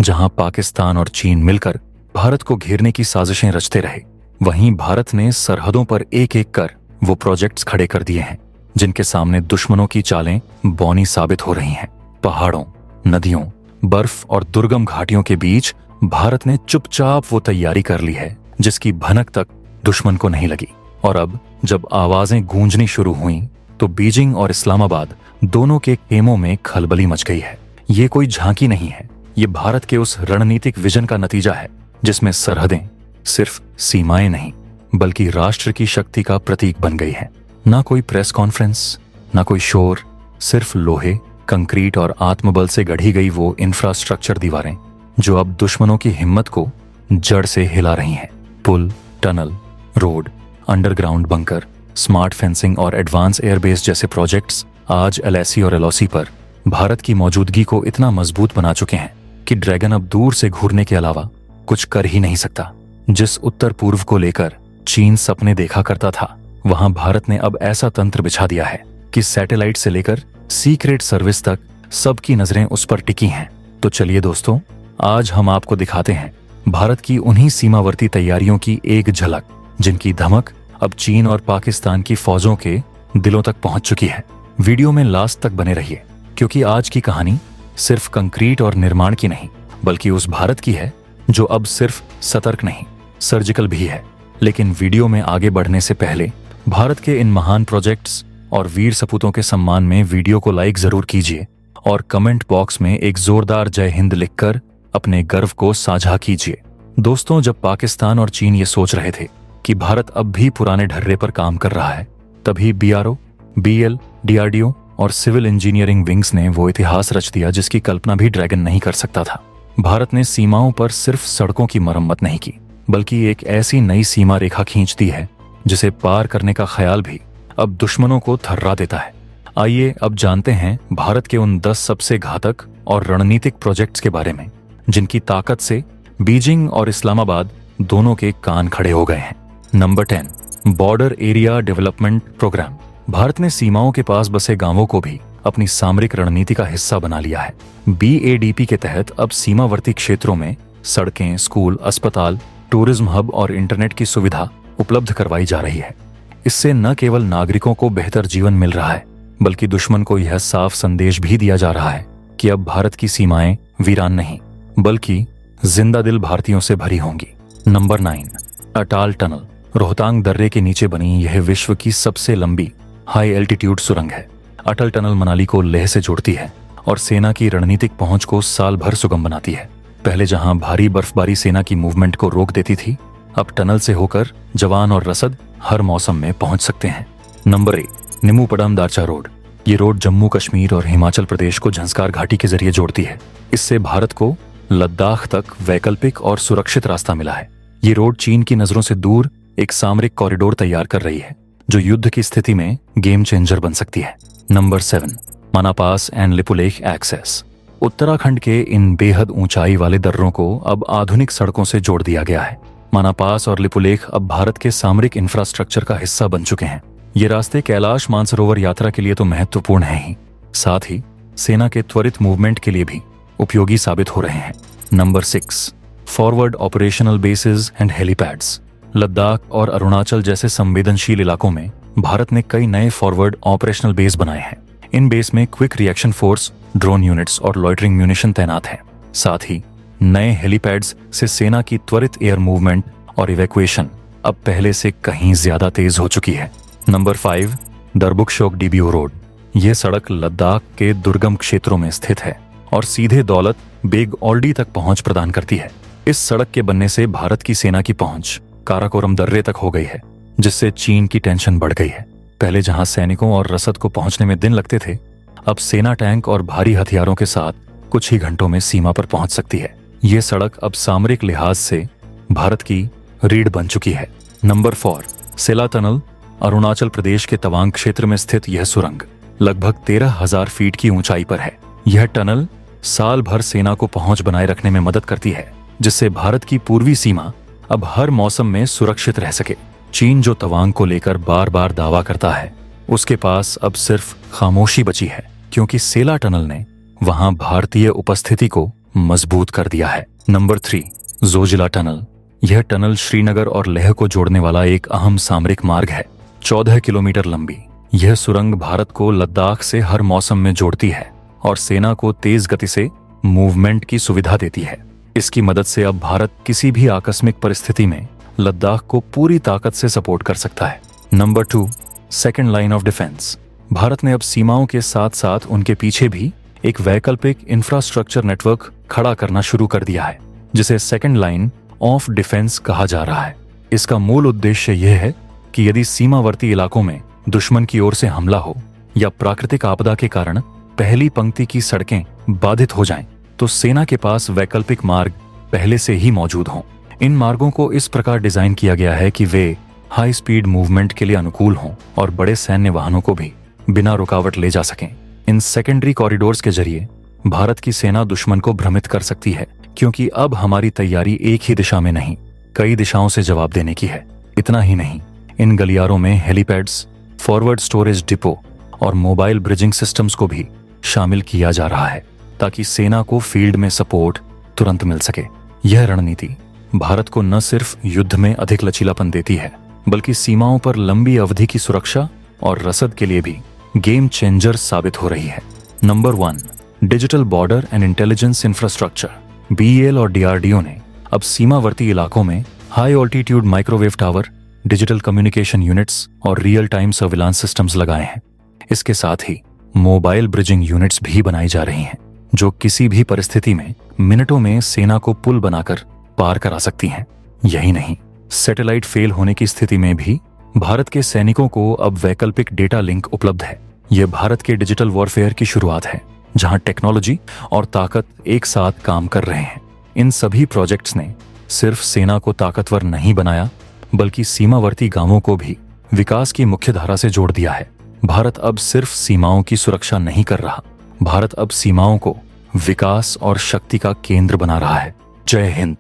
जहां पाकिस्तान और चीन मिलकर भारत को घेरने की साजिशें रचते रहे, वहीं भारत ने सरहदों पर एक एक कर वो प्रोजेक्ट्स खड़े कर दिए हैं जिनके सामने दुश्मनों की चालें बौनी साबित हो रही हैं। पहाड़ों, नदियों, बर्फ और दुर्गम घाटियों के बीच भारत ने चुपचाप वो तैयारी कर ली है जिसकी भनक तक दुश्मन को नहीं लगी। और अब जब आवाजें गूंजनी शुरू हुईं, तो बीजिंग और इस्लामाबाद दोनों के खेमों में खलबली मच गई है। ये कोई झांकी नहीं है, ये भारत के उस रणनीतिक विजन का नतीजा है जिसमें सरहदें सिर्फ सीमाएं नहीं बल्कि राष्ट्र की शक्ति का प्रतीक बन गई है। ना कोई प्रेस कॉन्फ्रेंस, ना कोई शोर, सिर्फ लोहे, कंक्रीट और आत्मबल से गढ़ी गई वो इंफ्रास्ट्रक्चर दीवारें जो अब दुश्मनों की हिम्मत को जड़ से हिला रही हैं। पुल, tunnel, road, underground bunker, smart fencing और एडवांस एयरबेस जैसे प्रोजेक्ट्स आज एलएसी और एलओसी पर भारत की मौजूदगी को इतना मजबूत बना चुके हैं कि ड्रैगन अब दूर से घूरने के अलावा कुछ कर ही नहीं सकता। जिस उत्तर पूर्व को लेकर चीन सपने देखा करता था, वहां भारत ने अब ऐसा तंत्र बिछा दिया है कि सैटेलाइट से लेकर सीक्रेट सर्विस तक सबकी नजरें उस पर टिकी हैं। तो चलिए दोस्तों, आज हम आपको दिखाते हैं भारत की उन्हीं सीमावर्ती तैयारियों की एक झलक जिनकी धमक अब चीन और पाकिस्तान की फौजों के दिलों तक पहुंच चुकी है। वीडियो में लास्ट तक बने रहिए, क्योंकि आज की कहानी सिर्फ कंक्रीट और निर्माण की नहीं बल्कि उस भारत की है जो अब सिर्फ सतर्क नहीं, सर्जिकल भी है। लेकिन वीडियो में आगे बढ़ने से पहले भारत के इन महान प्रोजेक्ट्स और वीर सपूतों के सम्मान में वीडियो को लाइक जरूर कीजिए और कमेंट बॉक्स में एक जोरदार जय हिंद लिखकर अपने गर्व को साझा कीजिए। दोस्तों, जब पाकिस्तान और चीन ये सोच रहे थे कि भारत अब भी पुराने ढर्रे पर काम कर रहा है, तभी बीआरओ, बीएल, डीआरडीओ और सिविल इंजीनियरिंग विंग्स ने वो इतिहास रच दिया जिसकी कल्पना भी ड्रैगन नहीं कर सकता था। भारत ने सीमाओं पर सिर्फ सड़कों की मरम्मत नहीं की बल्कि एक ऐसी नई सीमा रेखा खींच दी है जिसे पार करने का ख्याल भी अब दुश्मनों को थर्रा देता है। आइए अब जानते हैं भारत के उन 10 सबसे घातक और रणनीतिक प्रोजेक्ट्स के बारे में जिनकी ताकत से बीजिंग और इस्लामाबाद दोनों के कान खड़े हो गए हैं। Number 10, border area development programme. Bharat ने सीमाओं के पास बसे गांवों को भी अपनी सामरिक रणनीति का हिस्सा बना लिया है। बीएडीपी के तहत अब सीमावर्ती क्षेत्रों में सड़कें, स्कूल, अस्पताल, टूरिज्म हब और इंटरनेट की सुविधा उपलब्ध करवाई जा रही है। इससे न केवल नागरिकों को बेहतर जीवन मिल रहा है बल्कि दुश्मन को यह साफ संदेश भी दिया जा रहा है कि अब भारत की सीमाएं वीरान नहीं बल्कि जिंदा दिल भारतीयों से भरी होंगी। Number 9, अटाल tunnel. रोहतांग दर्रे के नीचे बनी यह विश्व की सबसे लंबी हाई एल्टीट्यूड सुरंग है। अटल टनल मनाली को लेह से जोड़ती है और सेना की रणनीतिक पहुंच को साल भर सुगम बनाती है। पहले जहां भारी बर्फबारी सेना की मूवमेंट को रोक देती थी, अब टनल से होकर जवान और रसद हर मौसम में पहुंच सकते हैं। Number 1, Nimu Padam Darcha road. ये रोड जम्मू कश्मीर और हिमाचल प्रदेश को झंस्कार घाटी के जरिए जोड़ती है। इससे भारत को लद्दाख तक वैकल्पिक और सुरक्षित रास्ता मिला है। ये रोड चीन की नजरों से दूर एक सामरिक कॉरिडोर तैयार कर रही है जो युद्ध की स्थिति में गेम चेंजर बन सकती है। Number 7, Mana pass and Lipulekh access. Uttarakhand के इन बेहद ऊंचाई वाले दर्रों को अब आधुनिक सड़कों से जोड़ दिया गया है। मानापास और लिपुलेख अब भारत के सामरिक इंफ्रास्ट्रक्चर का हिस्सा बन चुके हैं। ये रास्ते कैलाश मानसरोवर यात्रा के लिए तो महत्वपूर्ण हैं ही, साथ ही सेना के त्वरित मूवमेंट के लिए भी उपयोगी साबित हो रहे हैं। Number 6, forward operational basis and helipads. Ladakh और अरुणाचल जैसे संवेदनशील इलाकों में भारत ने कई नए फॉरवर्ड ऑपरेशनल बेस बनाए हैं। इन बेस में quick reaction force, drone units और लॉइटरिंग म्यूनिशन तैनात हैं। साथ ही नए हेलीपैड्स से सेना की त्वरित एयर मूवमेंट और इवैक्यूएशन अब पहले से कहीं ज्यादा तेज हो चुकी है। Number 5, Darbukshyok DBO road. यह सड़क लद्दाख के दुर्गम क्षेत्रों में स्थित है और सीधे दौलत बेग ओल्डी तक पहुंच प्रदान करती है। इस सड़क के बनने से भारत की सेना की पहुंच काराकोरम दर्रे तक हो गई है, जिससे चीन की टेंशन बढ़ गई है। पहले जहां सैनिकों और रसद को पहुंचने में दिन लगते थे, अब सेना टैंक और भारी हथियारों के साथ कुछ ही घंटों में सीमा पर पहुंच सकती है। ये सड़क अब सामरिक लिहाज से भारत की रीढ़ बन चुकी है। नंबर 4, सेला टनल। अरुणाचल प्रदेश के तवांग क्षेत्र में स्थित यह सुरंग लगभग 13,000 फीट की ऊंचाई पर है। यह टनल साल भर सेना को पहुंच बनाए रखने में मदद करती है, जिससे भारत की पूर्वी सीमा अब हर मौसम में सुरक्षित रह सके। चीन जो तवांग को लेकर बार बार दावा करता है, उसके पास अब सिर्फ खामोशी बची है, क्योंकि सेला टनल ने वहां भारतीय उपस्थिति को मजबूत कर दिया है। Number 3, Zoji La tunnel. यह टनल श्रीनगर और लेह को जोड़ने वाला एक अहम सामरिक मार्ग है, 14 किलोमीटर लंबी। यह सुरंग भारत को लद्दाख से हर मौसम में जोड़ती है और सेना को तेज गति से मूवमेंट की सुविधा देती है। इसकी मदद से अब भारत किसी भी आकस्मिक परिस्थिति में लद्दाख को पूरी ताकत से सपोर्ट कर सकता है। Number 2, second line of defence. Bharat ने अब सीमाओं के साथ साथ उनके पीछे भी एक वैकल्पिक इंफ्रास्ट्रक्चर नेटवर्क खड़ा करना शुरू कर दिया है, जिसे सेकेंड लाइन ऑफ डिफेंस कहा जा रहा है। इसका मूल उद्देश्य यह है कि यदि सीमावर्ती इलाकों में दुश्मन की ओर से हमला हो या प्राकृतिक आपदा के कारण पहली पंक्ति की सड़कें बाधित हो जाएं, तो सेना के पास वैकल्पिक मार्ग पहले से ही मौजूद हों। इन मार्गों को इस प्रकार डिजाइन किया गया है कि वे हाई स्पीड मूवमेंट के लिए अनुकूल हों और बड़े सैन्य वाहनों को भी बिना रुकावट ले जा सकें। इन सेकेंडरी कॉरिडोर्स के जरिए भारत की सेना दुश्मन को भ्रमित कर सकती है, क्योंकि अब हमारी तैयारी एक ही दिशा में नहीं, कई दिशाओं से जवाब देने की है। इतना ही नहीं, इन गलियारों में हेलीपैड्स, फॉरवर्ड स्टोरेज डिपो और मोबाइल ब्रिजिंग सिस्टम्स को भी शामिल किया जा रहा है, ताकि सेना को फील्ड में सपोर्ट तुरंत मिल सके। यह रणनीति भारत को न सिर्फ युद्ध में अधिक लचीलापन देती है, बल्कि सीमाओं पर लंबी अवधि की सुरक्षा और रसद के लिए भी गेम चेंजर साबित हो रही है। Number 1, digital border and intelligence infrastructure. BEL और DRDO ने अब सीमावर्ती इलाकों में high altitude microwave tower, digital communication units और रियल टाइम सर्विलांस सिस्टम्स लगाए हैं। इसके साथ ही मोबाइल ब्रिजिंग यूनिट्स भी बनाई जा रही हैं, जो किसी भी परिस्थिति में मिनटों में सेना को पुल बनाकर पार करा सकती हैं। यही नहीं, सैटेलाइट फेल होने की स्थिति में भी भारत के सैनिकों को अब वैकल्पिक डेटा लिंक उपलब्ध है। यह भारत के डिजिटल वॉरफेयर की शुरुआत है, जहां टेक्नोलॉजी और ताकत एक साथ काम कर रहे हैं। इन सभी प्रोजेक्ट्स ने सिर्फ सेना को ताकतवर नहीं बनाया, बल्कि सीमावर्ती गांवों को भी विकास की मुख्य धारा से जोड़ दिया है। भारत अब सिर्फ सीमाओं की सुरक्षा नहीं कर रहा, भारत अब सीमाओं को विकास और शक्ति का केंद्र बना रहा है। जय हिंद।